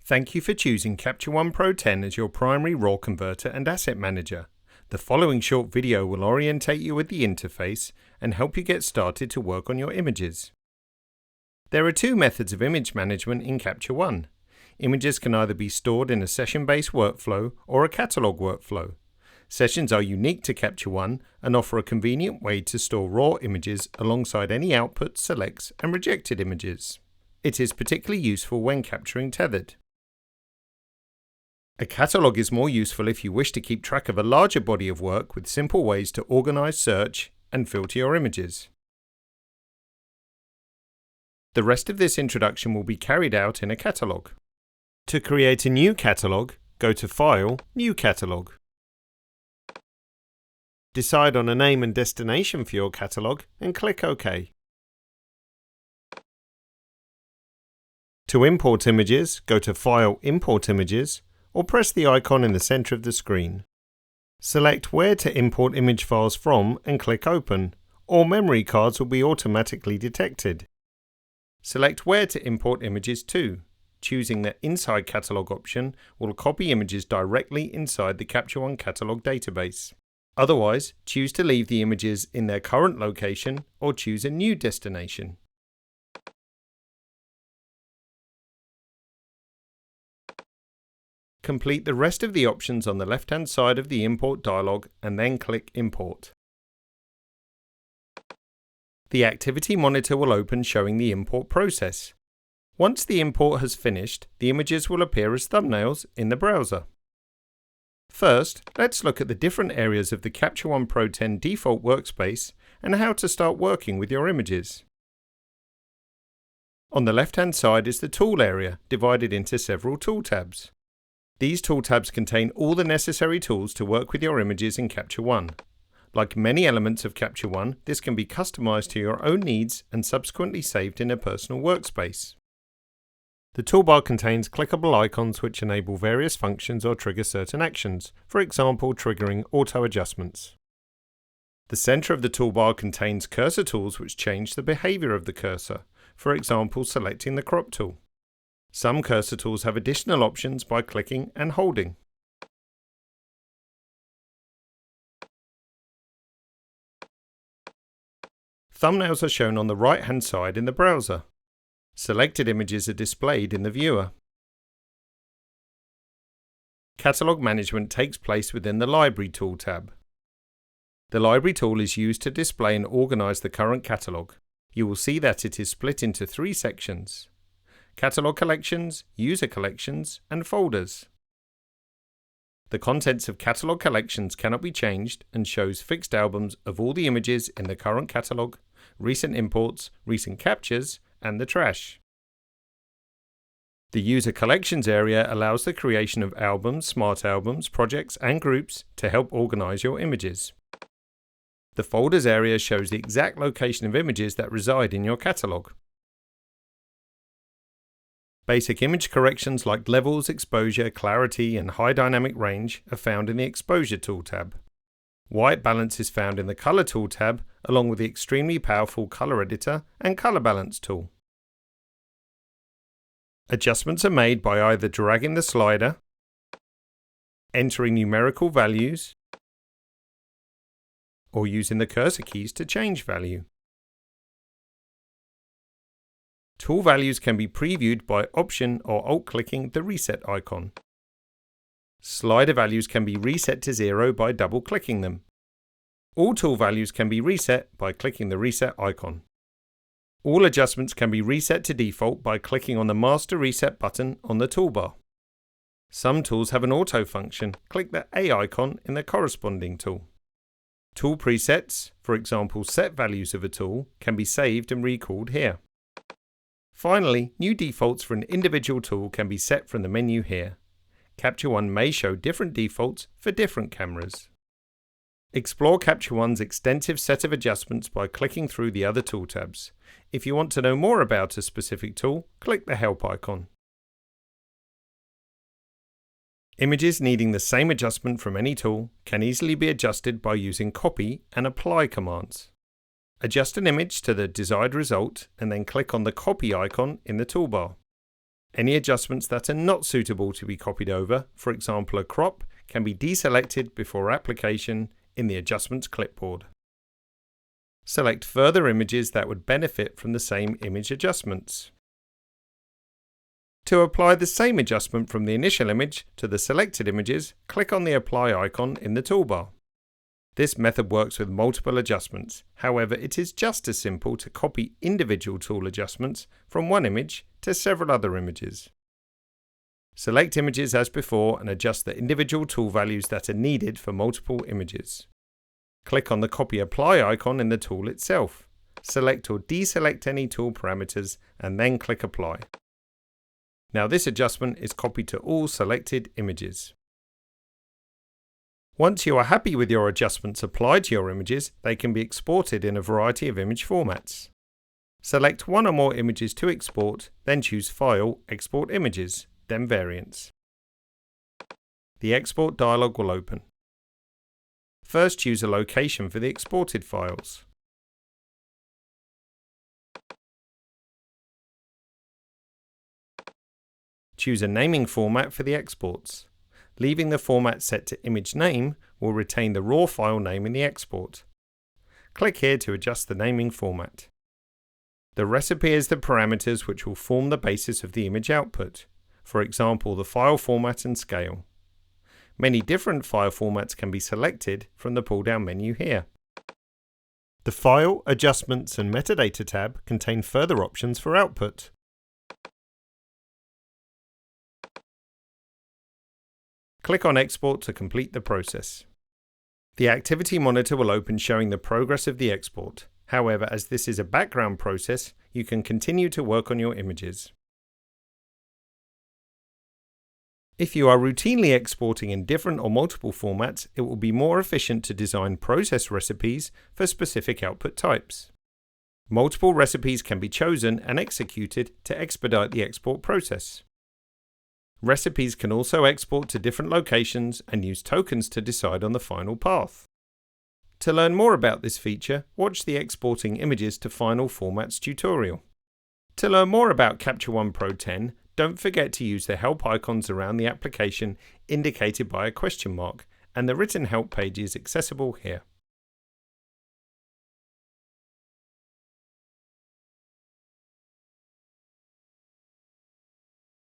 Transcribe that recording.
Thank you for choosing Capture One Pro 10 as your primary raw converter and asset manager. The following short video will orientate you with the interface and help you get started to work on your images. There are two methods of image management in Capture One. Images can either be stored in a session-based workflow or a catalogue workflow. Sessions are unique to Capture One and offer a convenient way to store raw images alongside any outputs, selects, and rejected images. It is particularly useful when capturing tethered. A catalogue is more useful if you wish to keep track of a larger body of work with simple ways to organize, search, and filter your images. The rest of this introduction will be carried out in a catalogue. To create a new catalogue, go to File, New Catalogue. Decide on a name and destination for your catalogue and click OK. To import images, go to File, Import Images, or press the icon in the center of the screen. Select where to import image files from and click Open. All memory cards will be automatically detected. Select where to import images to. Choosing the Inside Catalogue option will copy images directly inside the Capture One catalogue database. Otherwise, choose to leave the images in their current location or choose a new destination. Complete the rest of the options on the left-hand side of the Import dialog and then click Import. The Activity Monitor will open showing the import process. Once the import has finished, the images will appear as thumbnails in the browser. First, let's look at the different areas of the Capture One Pro 10 default workspace and how to start working with your images. On the left-hand side is the Tool area, divided into several tool tabs. These tool tabs contain all the necessary tools to work with your images in Capture One. Like many elements of Capture One, this can be customized to your own needs and subsequently saved in a personal workspace. The toolbar contains clickable icons which enable various functions or trigger certain actions, for example triggering auto adjustments. The center of the toolbar contains cursor tools which change the behavior of the cursor, for example selecting the crop tool. Some cursor tools have additional options by clicking and holding. Thumbnails are shown on the right-hand side in the browser. Selected images are displayed in the viewer. Catalogue management takes place within the Library tool tab. The Library tool is used to display and organize the current catalogue. You will see that it is split into three sections: Catalogue collections, user collections, and folders. The contents of catalogue collections cannot be changed and shows fixed albums of all the images in the current catalogue, recent imports, recent captures, and the trash. The user collections area allows the creation of albums, smart albums, projects, and groups to help organize your images. The folders area shows the exact location of images that reside in your catalogue. Basic image corrections like levels, exposure, clarity, and high dynamic range are found in the Exposure tool tab. White balance is found in the Color tool tab, along with the extremely powerful Color Editor and Color Balance tool. Adjustments are made by either dragging the slider, entering numerical values, or using the cursor keys to change value. Tool values can be previewed by Option or Alt-clicking the Reset icon. Slider values can be reset to 0 by double-clicking them. All tool values can be reset by clicking the Reset icon. All adjustments can be reset to default by clicking on the Master Reset button on the toolbar. Some tools have an auto function. Click the A icon in the corresponding tool. Tool presets, for example set values of a tool, can be saved and recalled here. Finally, new defaults for an individual tool can be set from the menu here. Capture One may show different defaults for different cameras. Explore Capture One's extensive set of adjustments by clicking through the other tool tabs. If you want to know more about a specific tool, click the Help icon. Images needing the same adjustment from any tool can easily be adjusted by using Copy and Apply commands. Adjust an image to the desired result and then click on the Copy icon in the toolbar. Any adjustments that are not suitable to be copied over, for example a crop, can be deselected before application in the Adjustments clipboard. Select further images that would benefit from the same image adjustments. To apply the same adjustment from the initial image to the selected images, click on the Apply icon in the toolbar. This method works with multiple adjustments. However, it is just as simple to copy individual tool adjustments from one image to several other images. Select images as before and adjust the individual tool values that are needed for multiple images. Click on the Copy Apply icon in the tool itself. Select or deselect any tool parameters and then click Apply. Now this adjustment is copied to all selected images. Once you are happy with your adjustments applied to your images, they can be exported in a variety of image formats. Select one or more images to export, then choose File, Export Images, then Variants. The Export dialog will open. First choose a location for the exported files. Choose a naming format for the exports. Leaving the format set to image name will retain the raw file name in the export. Click here to adjust the naming format. The recipe is the parameters which will form the basis of the image output, for example the file format and scale. Many different file formats can be selected from the pull-down menu here. The File, Adjustments and Metadata tab contain further options for output. Click on Export to complete the process. The Activity Monitor will open showing the progress of the export. However, as this is a background process, you can continue to work on your images. If you are routinely exporting in different or multiple formats, it will be more efficient to design process recipes for specific output types. Multiple recipes can be chosen and executed to expedite the export process. Recipes can also export to different locations and use tokens to decide on the final path. To learn more about this feature, watch the Exporting Images to Final Formats tutorial. To learn more about Capture One Pro 10, don't forget to use the help icons around the application indicated by a question mark, and the written help page is accessible here.